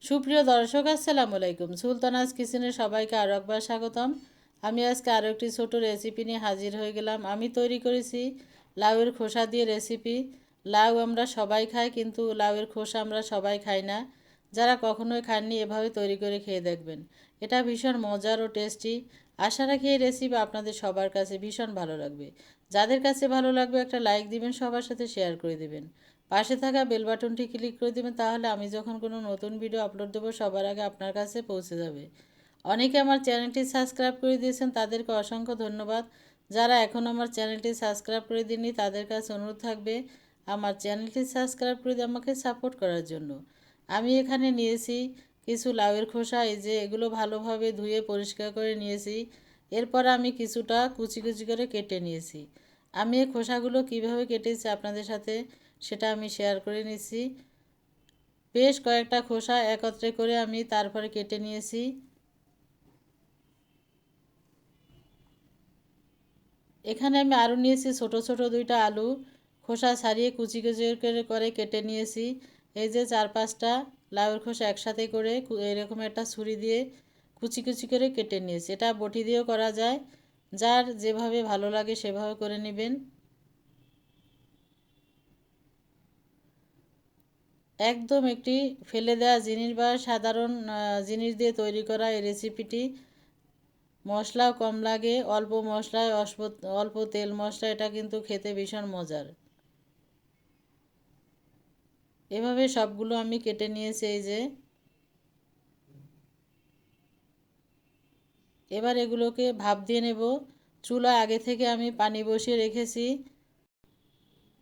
সুপ্রিয় দর্শক, আসসালামু আলাইকুম। সুলতানাস কিচেনে সবাইকে আরও একবার স্বাগতম। আমি আজকে আরও একটি ছোট রেসিপি নিয়ে হাজির হয়ে গেলাম। আমি তৈরি করেছি লাউয়ের খোসা দিয়ে রেসিপি। লাউ আমরা সবাই খাই, কিন্তু লাউয়ের খোসা আমরা সবাই খাই না। যারা কখনোই খাননি, এভাবে তৈরি করে খেয়ে দেখবেন। এটা ভীষণ মজার ও টেস্টি। আশা রাখি এই রেসিপি আপনাদের সবার কাছে ভীষণ ভালো লাগবে। যাদের কাছে ভালো লাগবে একটা লাইক দিবেন, সবার সাথে শেয়ার করে দিবেন। পাশে থাকা বেল বাটনটি ক্লিক করে দেবেন, তাহলে আমি যখন কোনো নতুন ভিডিও আপলোড দেবো সবার আগে আপনার কাছে পৌঁছে যাবে। অনেকে আমার চ্যানেলটি সাবস্ক্রাইব করে দিয়েছেন, তাদেরকে অসংখ্য ধন্যবাদ। যারা এখন আমার চ্যানেলটি সাবস্ক্রাইব করে দিননি, তাদের কাছে অনুরোধ থাকবে আমার চ্যানেলটি সাবস্ক্রাইব করে দিয়ে আমাকে সাপোর্ট করার জন্য। আমি এখানে নিয়েছি কিছু লাউয়ের খোসা। এই যে এগুলো ভালোভাবে ধুয়ে পরিষ্কার করে নিয়েছি। এরপর আমি কিছুটা কুচি কুচি করে কেটে নিয়েছি। আমি এই খোসাগুলো কিভাবে কেটেছি আপনাদের সাথে সেটা আমি শেয়ার করে নিচ্ছি। বেশ কয়েকটা খোসা একত্রে করে আমি তারপরে কেটে নিয়েছি। এখানে আমি আরও নিয়েছি ছোট ছোট দুইটা আলু, খোসা ছাড়িয়ে কুচি কুচি করে কেটে নিয়েছি। এই যে 4-5টা লাউয়ের খোসা একসাথে করে এরকম একটা ছুরি দিয়ে কুচি কুচি করে কেটে নিয়েছি। এটা বটি দিয়েও করা যায়, যার যেভাবে ভালো লাগে সেভাবে করে নেবেন। একদম একটি ফেলে দেওয়া জিনিস বা সাধারণ জিনিস দিয়ে তৈরি করা এই রেসিপিটি। মশলাও কম লাগে, অল্প মশলায় অল্প তেল মশলা, এটা কিন্তু খেতে ভীষণ মজার। এভাবে সবগুলো আমি কেটে নিয়েছি। এই যে এবার এগুলোকে ভাপ দিয়ে নেব। চুলা আগে থেকে আমি পানি বসিয়ে রেখেছি।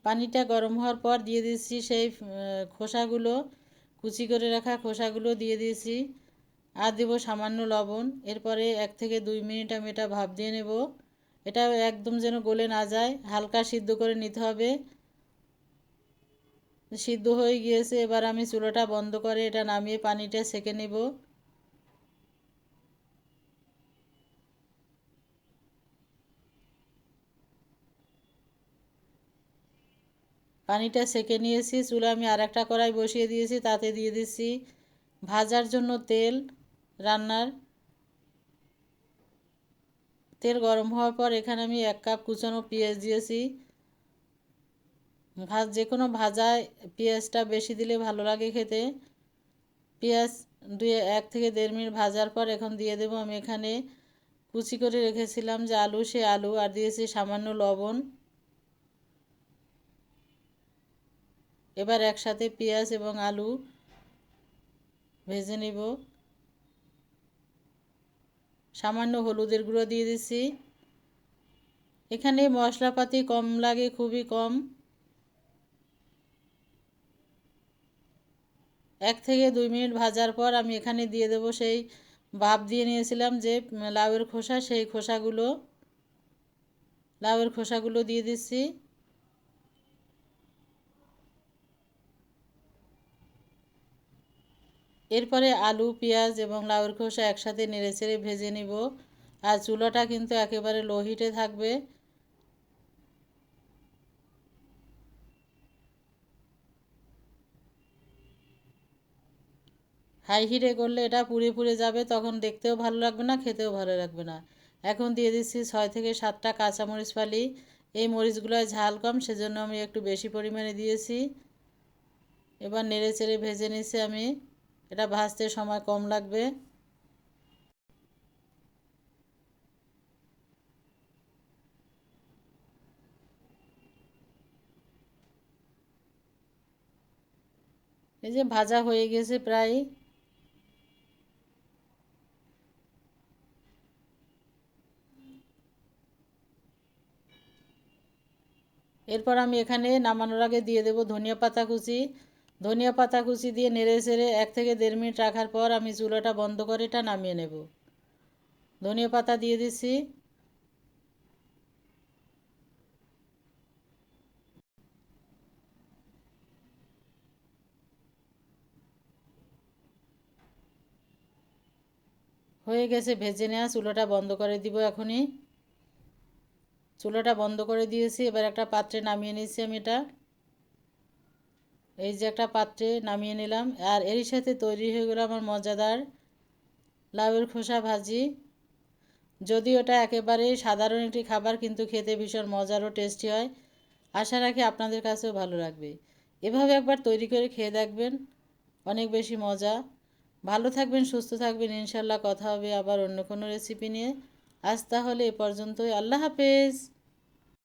পানিটা গরম হওয়ার পর দিয়ে দিচ্ছি সেই খোসাগুলো, কুচি করে রাখা খোসাগুলো দিয়ে দিয়েছি। আর দেবো সামান্য লবণ। এরপরে 1 থেকে 2 মিনিট আমি এটা ভাপ দিয়ে নেব। এটা একদম যেন গলে না যায়, হালকা সিদ্ধ করে নিতে হবে। সিদ্ধ হয়ে গিয়েছে, এবার আমি চুলাটা বন্ধ করে এটা নামিয়ে পানিটা সেঁকে নেব। পানিটা সেঁকে নিয়েছি। চুলা আমি আর একটা কড়াই বসিয়ে দিয়েছি, তাতে দিয়ে দিচ্ছি ভাজার জন্য তেল। রান্নার তেল গরম হওয়ার পর এখানে আমি 1 কাপ কুচানো পেঁয়াজ দিয়েছি। যে কোনো ভাজায় পেঁয়াজটা বেশি দিলে ভালো লাগে খেতে। পেঁয়াজ 1 থেকে 1.5 মিনিট ভাজার পর এখন দিয়ে দেবো আমি এখানে কুচি করে রেখেছিলাম যে আলু, সে আলু, আর দিয়েছি সামান্য লবণ। এবার একসাথে পেঁয়াজ এবং আলু ভেজে নেব। সামান্য হলুদের গুঁড়ো দিয়ে দিচ্ছি। এখানে মশলাপাতি কম লাগে, খুবই কম। 1 থেকে 2 মিনিট ভাজার পর আমি এখানে দিয়ে দেবো সেই ভাপ দিয়ে নিয়েছিলাম যে লাউয়ের খোসা, সেই লাউয়ের খোসাগুলো দিয়ে দিচ্ছি। এরপরে আলু, পেঁয়াজ এবং লাউয়ের খোসা একসাথে নেড়েচেড়ে ভেজে নিব। আর চুলাটা কিন্তু একেবারে লো হিটে থাকবে। হাই হিটে করলে এটা পুড়ে পুড়ে যাবে, তখন দেখতেও ভালো লাগবে না, খেতেও ভালো লাগবে না। এখন দিয়ে দিচ্ছি 6 থেকে 7টা কাঁচামরিচ ফালি। এই মরিচগুলোয় ঝাল কম, সেজন্য আমি একটু বেশি পরিমাণে দিয়েছি। এবার নেড়ে চেড়ে ভেজে নিচ্ছি আমি। এটা ভাজতে সময় কম লাগবে। এই যে ভাজা হয়ে গেছে প্রায়। এরপর আমি এখানে নামানোর আগে দিয়ে দেব ধনিয়া পাতা কুচি। ধনিয়া পাতা কুচি দিয়ে নেড়ে চেড়ে 1 থেকে 1.5 মিনিট রাখার পর আমি চুলাটা বন্ধ করে এটা নামিয়ে নেব। ধনিয়া পাতা দিয়ে দিচ্ছি। হয়ে গেছে ভেজে নেওয়া, চুলাটা বন্ধ করে দিব এখনই। চুলাটা বন্ধ করে দিয়েছি। এবার একটা পাত্রে নামিয়ে নিচ্ছি আমি এটা। এই যে একটা পাত্রে নামিয়ে নিলাম। আর এরই সাথে তৈরি হয়ে গেল আমার মজাদার লাউয়ের খোসা ভাজি। যদিও এটা একেবারে সাধারণ একটি খাবার, কিন্তু খেতে ভীষণ মজার ও টেস্টি হয়। আশা রাখি আপনাদের কাছেও ভালো লাগবে। এভাবে একবার তৈরি করে খেয়ে দেখবেন, অনেক বেশি মজা। ভালো থাকবেন, সুস্থ থাকবেন, ইনশাল্লাহ কথা হবে আবার অন্য কোনো রেসিপি নিয়ে। আজ তাহলে এ পর্যন্তই, আল্লাহ হাফেজ।